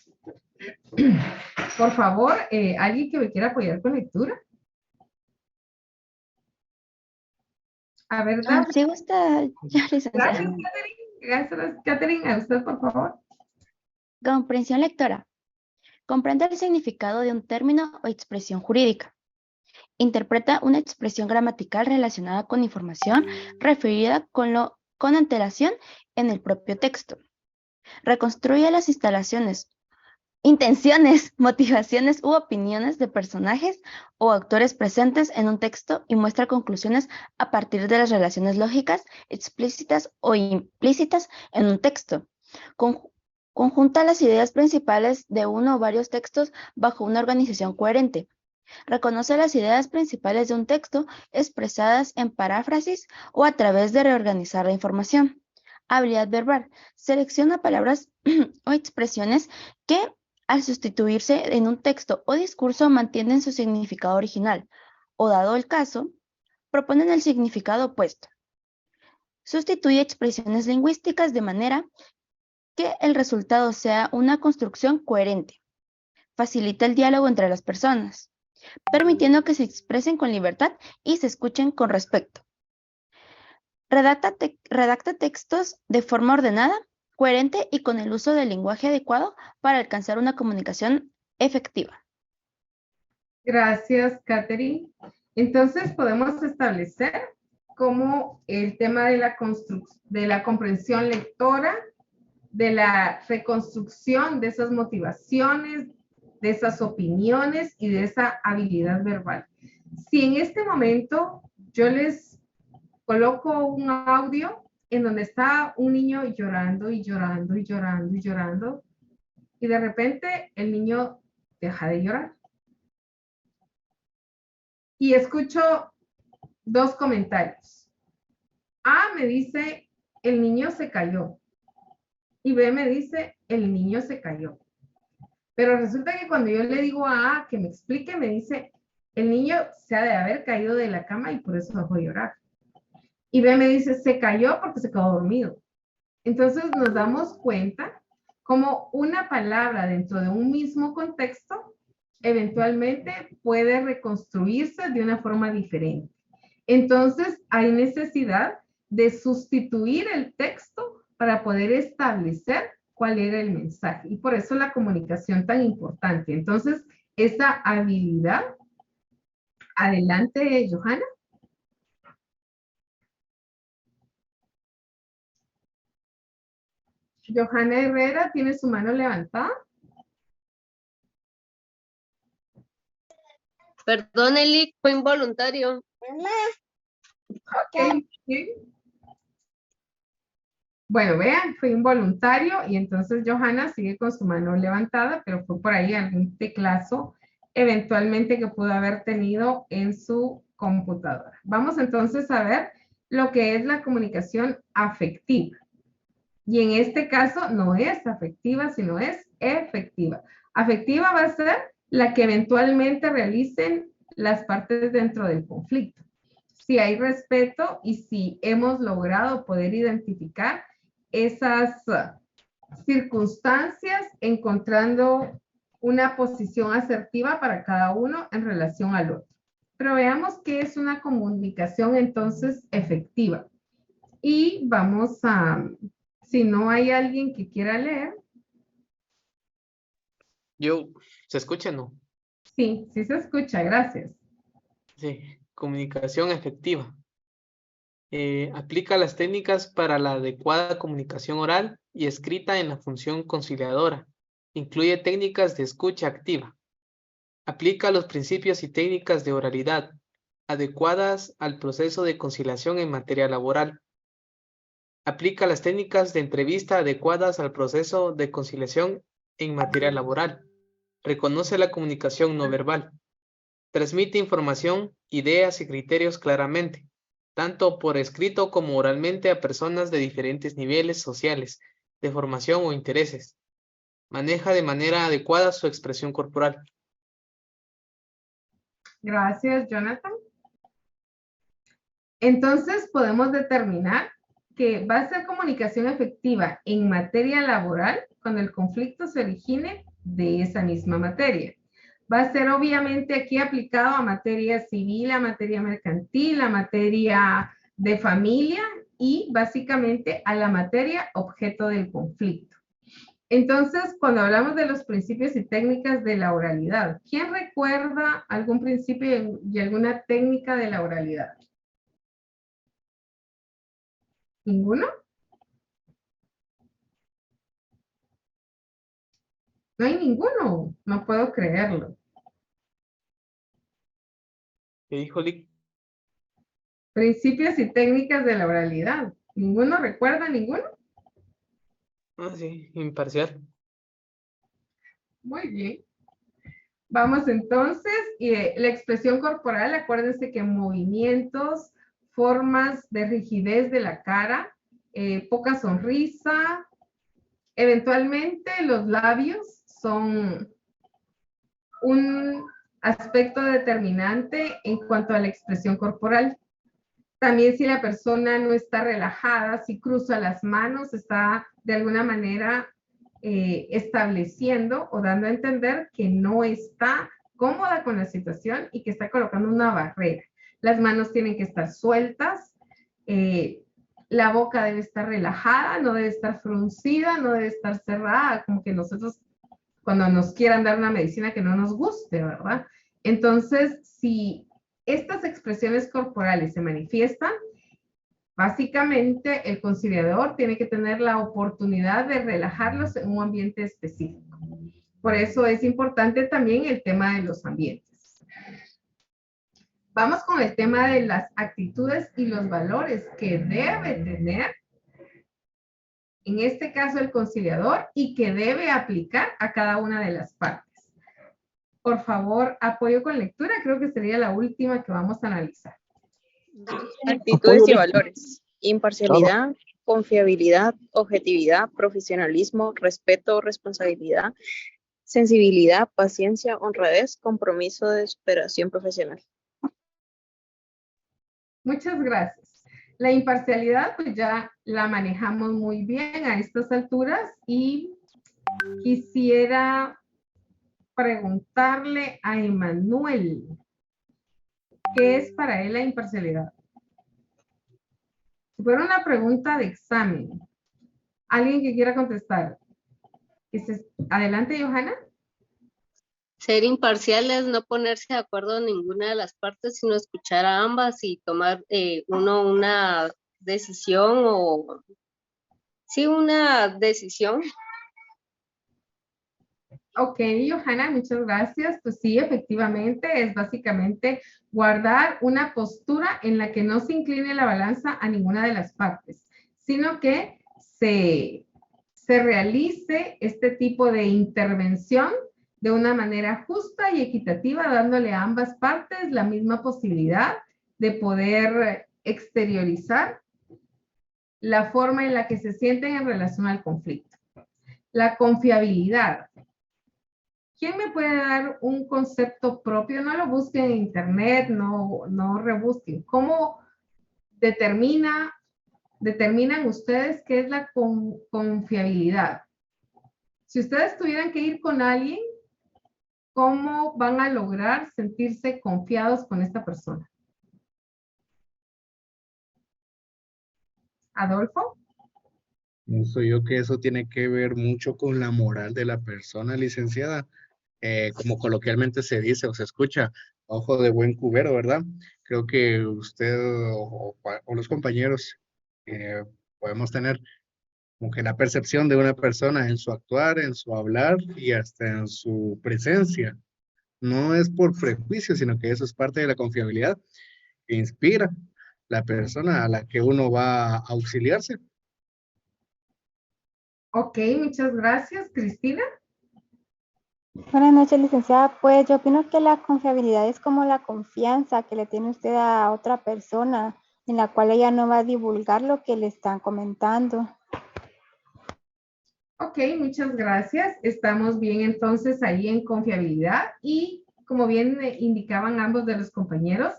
Por favor, ¿alguien que me quiera apoyar con lectura? A ver, Daphne. Sí, gusta, ya, licenciada. Gracias, Catherine. Gracias, Catherine. A usted, por favor. Comprensión lectora. Comprende el significado de un término o expresión jurídica. Interpreta una expresión gramatical relacionada con información referida con antelación en el propio texto. Reconstruye las intenciones, motivaciones u opiniones de personajes o autores presentes en un texto y muestra conclusiones a partir de las relaciones lógicas explícitas o implícitas en un texto. Conjunta las ideas principales de uno o varios textos bajo una organización coherente. Reconoce las ideas principales de un texto expresadas en paráfrasis o a través de reorganizar la información. Habilidad verbal. Selecciona palabras o expresiones que, al sustituirse en un texto o discurso, mantienen su significado original, o dado el caso, proponen el significado opuesto. Sustituye expresiones lingüísticas de manera que el resultado sea una construcción coherente. Facilita el diálogo entre las personas, permitiendo que se expresen con libertad y se escuchen con respeto. Redacta textos de forma ordenada, coherente y con el uso del lenguaje adecuado para alcanzar una comunicación efectiva. Gracias, Catherine. Entonces, podemos establecer cómo el tema de la comprensión lectora, de la reconstrucción de esas motivaciones, de esas opiniones y de esa habilidad verbal. Si en este momento yo les coloco un audio en donde está un niño llorando y llorando y llorando y llorando, y de repente el niño deja de llorar. Y escucho dos comentarios. A me dice, el niño se cayó. Y B me dice, el niño se cayó. Pero resulta que cuando yo le digo a A que me explique, me dice, el niño se ha de haber caído de la cama y por eso dejó de llorar. Y B me dice, se cayó porque se quedó dormido. Entonces nos damos cuenta como una palabra dentro de un mismo contexto eventualmente puede reconstruirse de una forma diferente. Entonces hay necesidad de sustituir el texto para poder establecer cuál era el mensaje. Y por eso la comunicación tan importante. Entonces, esa habilidad. Adelante, Johanna. Johanna Herrera tiene su mano levantada. Perdón, Eli, fue involuntario. Ok, bien. Bueno, vean, fue involuntario y entonces Johanna sigue con su mano levantada, pero fue por ahí algún teclazo eventualmente que pudo haber tenido en su computadora. Vamos entonces a ver lo que es la comunicación afectiva. Y en este caso no es afectiva, sino es efectiva. Afectiva va a ser la que eventualmente realicen las partes dentro del conflicto. Si hay respeto y si hemos logrado poder identificar esas circunstancias encontrando una posición asertiva para cada uno en relación al otro. Pero veamos qué es una comunicación entonces efectiva. Y vamos a, si no hay alguien que quiera leer. ¿Se escucha o no? Sí, sí se escucha, gracias. Sí, comunicación efectiva. Aplica las técnicas para la adecuada comunicación oral y escrita en la función conciliadora. Incluye técnicas de escucha activa. Aplica los principios y técnicas de oralidad adecuadas al proceso de conciliación en materia laboral. Aplica las técnicas de entrevista adecuadas al proceso de conciliación en materia laboral. Reconoce la comunicación no verbal. Transmite información, ideas y criterios claramente, tanto por escrito como oralmente a personas de diferentes niveles sociales, de formación o intereses. Maneja de manera adecuada su expresión corporal. Gracias, Jonathan. Entonces podemos determinar que va a ser comunicación efectiva en materia laboral cuando el conflicto se origine de esa misma materia. Va a ser obviamente aquí aplicado a materia civil, a materia mercantil, a materia de familia y básicamente a la materia objeto del conflicto. Entonces, cuando hablamos de los principios y técnicas de la oralidad, ¿quién recuerda algún principio y alguna técnica de la oralidad? ¿Ninguno? No hay ninguno, no puedo creerlo. ¿Qué dijo Lick? Principios y técnicas de la oralidad. ¿Ninguno recuerda ninguno? Ah, sí, imparcial. Muy bien. Vamos entonces, la expresión corporal, acuérdense que movimientos, formas de rigidez de la cara, poca sonrisa, eventualmente los labios son un aspecto determinante en cuanto a la expresión corporal. También si la persona no está relajada, si cruza las manos, está de alguna manera estableciendo o dando a entender que no está cómoda con la situación y que está colocando una barrera. Las manos tienen que estar sueltas, la boca debe estar relajada, no debe estar fruncida, no debe estar cerrada, como que nosotros cuando nos quieran dar una medicina que no nos guste, ¿verdad? Entonces, si estas expresiones corporales se manifiestan, básicamente el conciliador tiene que tener la oportunidad de relajarlos en un ambiente específico. Por eso es importante también el tema de los ambientes. Vamos con el tema de las actitudes y los valores que debe tener, en este caso el conciliador, y que debe aplicar a cada una de las partes. Por favor, apoyo con lectura, creo que sería la última que vamos a analizar. Actitudes y valores: imparcialidad, confiabilidad, objetividad, profesionalismo, respeto, responsabilidad, sensibilidad, paciencia, honradez, compromiso de superación profesional. Muchas gracias. La imparcialidad pues ya la manejamos muy bien a estas alturas y quisiera preguntarle a Emanuel, ¿qué es para él la imparcialidad? Si fuera una pregunta de examen, ¿alguien que quiera contestar? Adelante, Johanna. Ser imparcial es no ponerse de acuerdo en ninguna de las partes, sino escuchar a ambas y tomar uno una decisión o... Sí, una decisión. Ok, Johanna, muchas gracias. Pues sí, efectivamente, es básicamente guardar una postura en la que no se incline la balanza a ninguna de las partes, sino que se realice este tipo de intervención de una manera justa y equitativa, dándole a ambas partes la misma posibilidad de poder exteriorizar la forma en la que se sienten en relación al conflicto. La confiabilidad. ¿Quién me puede dar un concepto propio? No lo busquen en internet, no rebusquen. ¿Cómo determinan ustedes qué es la confiabilidad? Si ustedes tuvieran que ir con alguien, ¿cómo van a lograr sentirse confiados con esta persona? ¿Adolfo? Pienso yo que eso tiene que ver mucho con la moral de la persona, licenciada. Como coloquialmente se dice o se escucha, ojo de buen cubero, ¿verdad? Creo que usted o los compañeros podemos tener como que la percepción de una persona en su actuar, en su hablar y hasta en su presencia. No es por prejuicio, sino que eso es parte de la confiabilidad que inspira la persona a la que uno va a auxiliarse. Ok, muchas gracias. Cristina. Buenas noches, licenciada. Pues yo opino que la confiabilidad es como la confianza que le tiene usted a otra persona, en la cual ella no va a divulgar lo que le están comentando. Ok, muchas gracias. Estamos bien entonces ahí en confiabilidad y como bien indicaban ambos de los compañeros,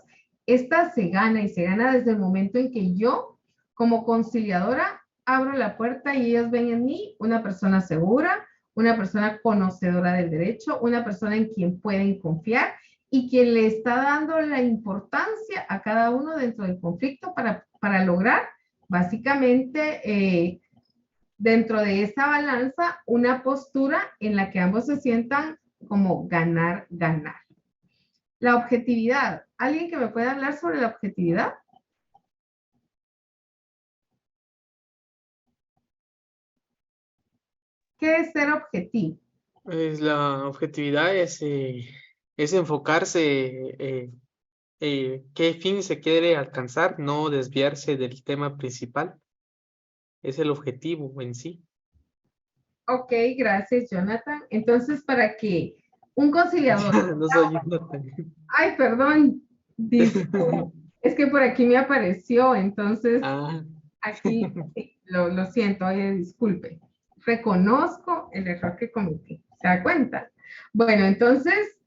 esta se gana y se gana desde el momento en que yo como conciliadora abro la puerta y ellos ven en mí una persona segura, una persona conocedora del derecho, una persona en quien pueden confiar y quien le está dando la importancia a cada uno dentro del conflicto para lograr básicamente dentro de esa balanza una postura en la que ambos se sientan como ganar, ganar. La objetividad. ¿Alguien que me pueda hablar sobre la objetividad? ¿Qué es ser objetivo? Pues la objetividad es enfocarse qué fin se quiere alcanzar, no desviarse del tema principal. Es el objetivo en sí. Ok, gracias, Jonathan. Entonces, para que un conciliador... No soy Jonathan. Ay, perdón. Es que por aquí me apareció, entonces aquí sí, lo siento, oye, disculpe. Reconozco el error que cometí. ¿Se da cuenta? Bueno, entonces,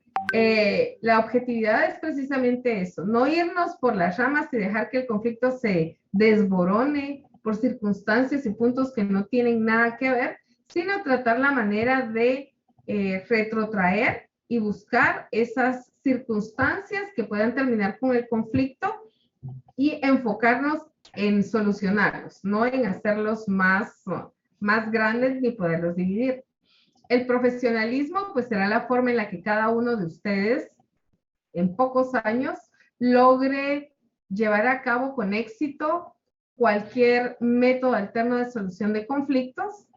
la objetividad es precisamente eso, no irnos por las ramas y dejar que el conflicto se desborone por circunstancias y puntos que no tienen nada que ver, sino tratar la manera de retrotraer y buscar esas circunstancias que puedan terminar con el conflicto y enfocarnos en solucionarlos, no en hacerlos más grandes ni poderlos dividir. El profesionalismo pues será la forma en la que cada uno de ustedes en pocos años logre llevar a cabo con éxito cualquier método alterno de solución de conflictos.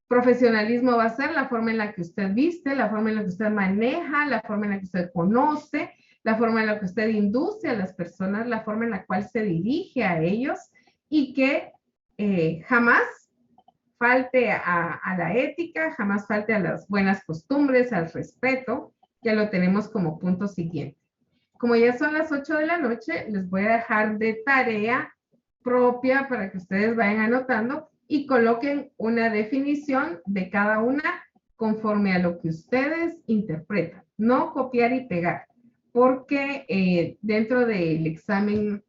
Profesionalismo va a ser la forma en la que usted viste, la forma en la que usted maneja, la forma en la que usted conoce, la forma en la que usted induce a las personas, la forma en la cual se dirige a ellos y que jamás falte a la ética, jamás falte a las buenas costumbres, al respeto, que lo tenemos como punto siguiente. Como ya son las 8 de la noche, les voy a dejar de tarea propia para que ustedes vayan anotando y coloquen una definición de cada una conforme a lo que ustedes interpretan. No copiar y pegar, porque dentro del examen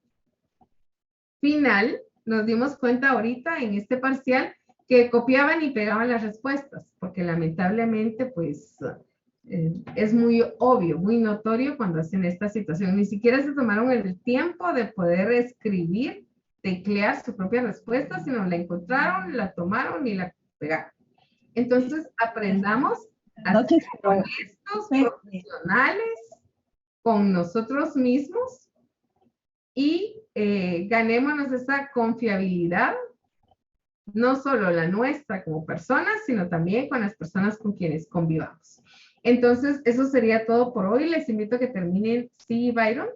final nos dimos cuenta ahorita en este parcial que copiaban y pegaban las respuestas, porque lamentablemente pues es muy obvio, muy notorio cuando hacen esta situación. Ni siquiera se tomaron el tiempo de poder escribir, teclear su propia respuesta, sino la encontraron, la tomaron y la pegaron. Entonces, aprendamos a ser honestos, profesionales con nosotros mismos y ganémonos esa confiabilidad, no solo la nuestra como personas, sino también con las personas con quienes convivamos. Entonces, eso sería todo por hoy. Les invito a que terminen. Sí, Byron.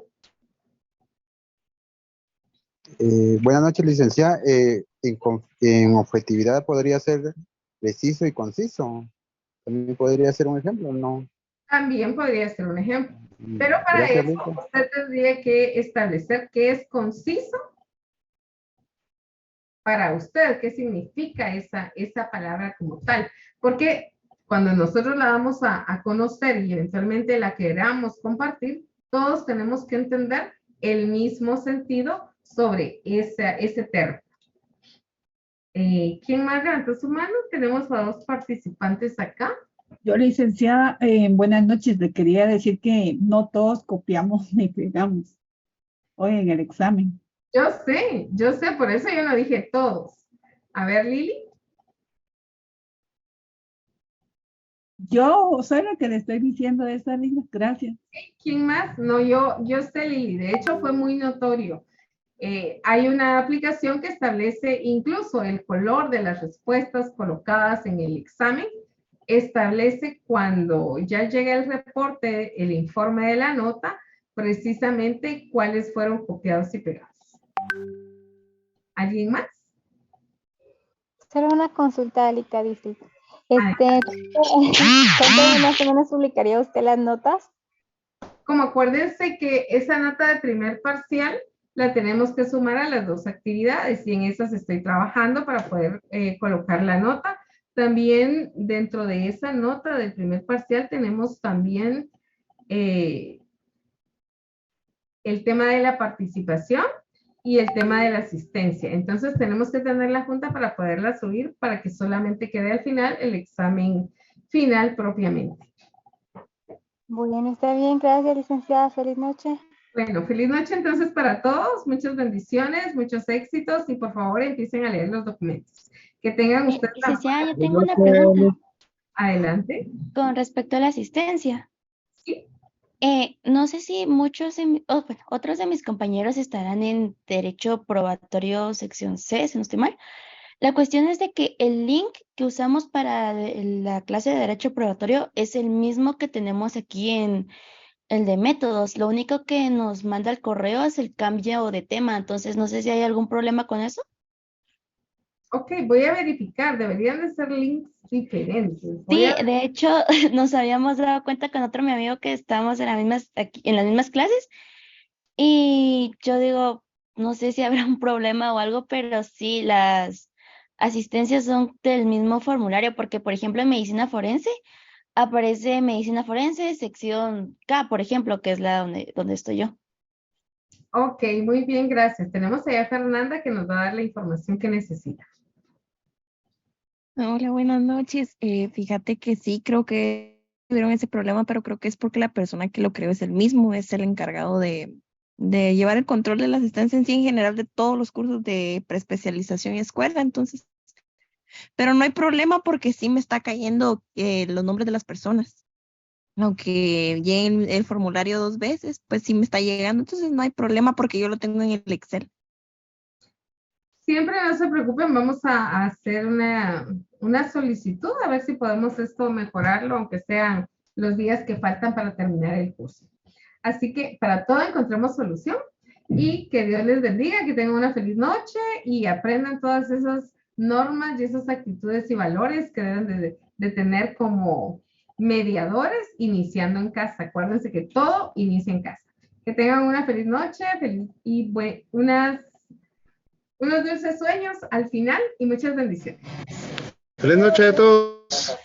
Buenas noches, licenciada. en objetividad podría ser preciso y conciso. También podría ser un ejemplo, ¿no? También podría ser un ejemplo. Pero para Gracias, eso Lisa. usted tendría que establecer qué es conciso para usted, qué significa esa palabra como tal. Porque cuando nosotros la vamos a conocer y eventualmente la queramos compartir, todos tenemos que entender el mismo sentido sobre ese término. ¿Quién más levantó su mano? Tenemos a 2 participantes acá. Yo, licenciada, buenas noches. Le quería decir que no todos copiamos ni pegamos hoy en el examen. Yo sé, por eso yo no dije todos. A ver, Lili. Yo soy la que le estoy diciendo esa línea. Gracias. ¿Quién más? No, yo sé, Lili. De hecho, fue muy notorio. Hay una aplicación que establece incluso el color de las respuestas colocadas en el examen. Establece cuando ya llega el reporte, el informe de la nota, precisamente cuáles fueron copiados y pegados. ¿Alguien más? Solo una consulta delicadísima. ¿Cuándo más o menos publicaría usted las notas? Como acuérdense que esa nota de primer parcial la tenemos que sumar a las 2 actividades y en esas estoy trabajando para poder colocar la nota. También dentro de esa nota del primer parcial tenemos también el tema de la participación y el tema de la asistencia. Entonces tenemos que tener la junta para poderla subir para que solamente quede al final el examen final propiamente. Bueno, está bien. Gracias, licenciada. Feliz noche. Bueno, feliz noche entonces para todos. Muchas bendiciones, muchos éxitos y por favor empiecen a leer los documentos. Que tengan ustedes. Licenciada, yo tengo una pregunta. Adelante. Con respecto a la asistencia. Sí. No sé si muchos, otros de mis compañeros estarán en Derecho Probatorio sección C, si no estoy mal. La cuestión es de que el link que usamos para la clase de Derecho Probatorio es el mismo que tenemos aquí en el de métodos. Lo único que nos manda el correo es el cambio de tema. Entonces, no sé si hay algún problema con eso. Ok, voy a verificar. Deberían de ser links diferentes. Sí, de hecho, nos habíamos dado cuenta con otro mi amigo que estábamos en las mismas clases. Y yo digo, no sé si habrá un problema o algo, pero sí, las asistencias son del mismo formulario, porque, por ejemplo, en medicina forense, aparece medicina forense, sección K, por ejemplo, que es la donde estoy yo. Ok, muy bien, gracias. Tenemos allá a Fernanda que nos va a dar la información que necesita. Hola, buenas noches. Fíjate que sí, creo que tuvieron ese problema, pero creo que es porque la persona que lo creó es el mismo, es el encargado de llevar el control de la asistencia en sí en general de todos los cursos de preespecialización y escuela, entonces, pero no hay problema porque sí me está cayendo los nombres de las personas. Aunque llegue el formulario 2 veces, pues sí me está llegando, entonces no hay problema porque yo lo tengo en el Excel. Siempre no se preocupen, vamos a hacer una solicitud a ver si podemos esto mejorarlo, aunque sean los días que faltan para terminar el curso. Así que para todo encontremos solución y que Dios les bendiga, que tengan una feliz noche y aprendan todas esas normas y esas actitudes y valores que deben de tener como mediadores iniciando en casa. Acuérdense que todo inicia en casa. Que tengan una feliz noche y unos dulces sueños al final y muchas bendiciones. Feliz noche a todos.